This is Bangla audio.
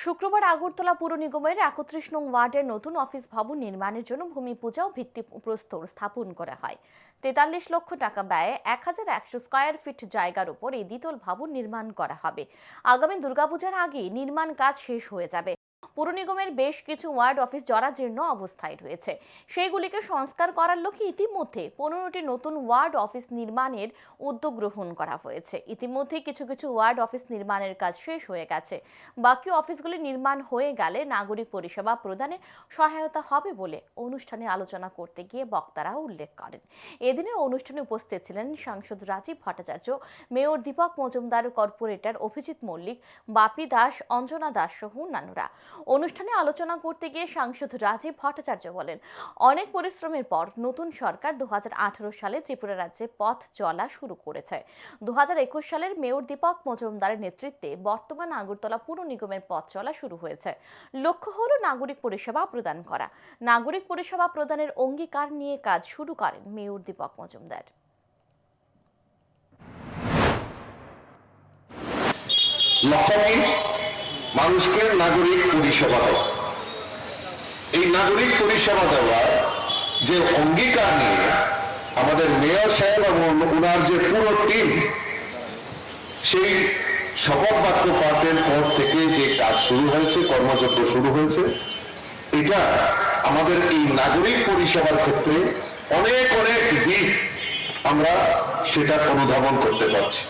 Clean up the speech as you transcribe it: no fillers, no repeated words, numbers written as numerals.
শুক্রবার আগরতলা পুর নিগমের ৩১ নং ওয়ার্ডের নতুন অফিস ভবন নির্মাণের জন্য ভূমি পূজা ও ভিত্তিপ্রস্তর স্থাপন করা হয়। ৪৩ লক্ষ টাকা ব্যয়ে ১১০০ স্কয়ার ফিট জায়গার উপর এই দ্বিতল ভবন নির্মাণ করা হবে। আগামী দুর্গাপূজার আগে নির্মাণ কাজ শেষ হয়ে যাবে। পুর নিগমের বেশ কিছু ওয়ার্ড অফিস জরাজীর্ণ অবস্থায় রয়েছে, সেইগুলিকে সংস্কার করার লক্ষ্যে ইতিমধ্যে ১৫টি নতুন ওয়ার্ড অফিস নির্মাণের উদ্যোগ গ্রহণ করা হয়েছে। ইতিমধ্যে কিছু কিছু ওয়ার্ড অফিস নির্মাণের কাজ শেষ হয়ে গেছে। বাকি অফিসগুলি নির্মাণ হয়ে গেলে নাগরিক পরিষেবা প্রদানে সহায়তা হবে বলে অনুষ্ঠানে আলোচনা করতে গিয়ে বক্তারা উল্লেখ করেন। এদিনের অনুষ্ঠানে উপস্থিত ছিলেন সাংসদ রাজীব ভট্টাচার্য, মেয়র দীপক মজুমদার, কর্পোরেটর অভিজিৎ মল্লিক, বাপি দাস, অঞ্জনা দাস সহ অন্যান্যরা। অনুষ্ঠানে আলোচনা করতে গিয়ে সাংসদ রাজীব ভট্টাচার্য বলেন, অনেক পরিশ্রমের পর নতুন সরকার ২০১৮ সালে ত্রিপুরা রাজ্যে পথ চলা শুরু করেছে। ২০২১ সালের মেয়র দীপক মজুমদারের নেতৃত্বে বর্তমান আগরতলা পুর নিগমের পথ চলা শুরু হয়েছে। লক্ষ্য হলো নাগরিক পরিষেবা প্রদান করা। নাগরিক পরিষেবা প্রদানের অঙ্গীকার নিয়ে কাজ শুরু করেন মেয়র দীপক মজুমদার। মানুষকে নাগরিক পরিষেবা দেওয়া, এই নাগরিক পরিষেবা দেওয়ার যে অঙ্গীকার নিয়ে আমাদের মেয়র সাহেব এবং ওনার যে পুরো টিম সেই শপথ বাক্য পাঠের পর থেকে যে কাজ শুরু হয়েছে, কর্মযজ্ঞ শুরু হয়েছে, এটা আমাদের এই নাগরিক পরিষেবার ক্ষেত্রে অনেক অনেক দিক আমরা সেটা অনুধাবন করতে পারছি।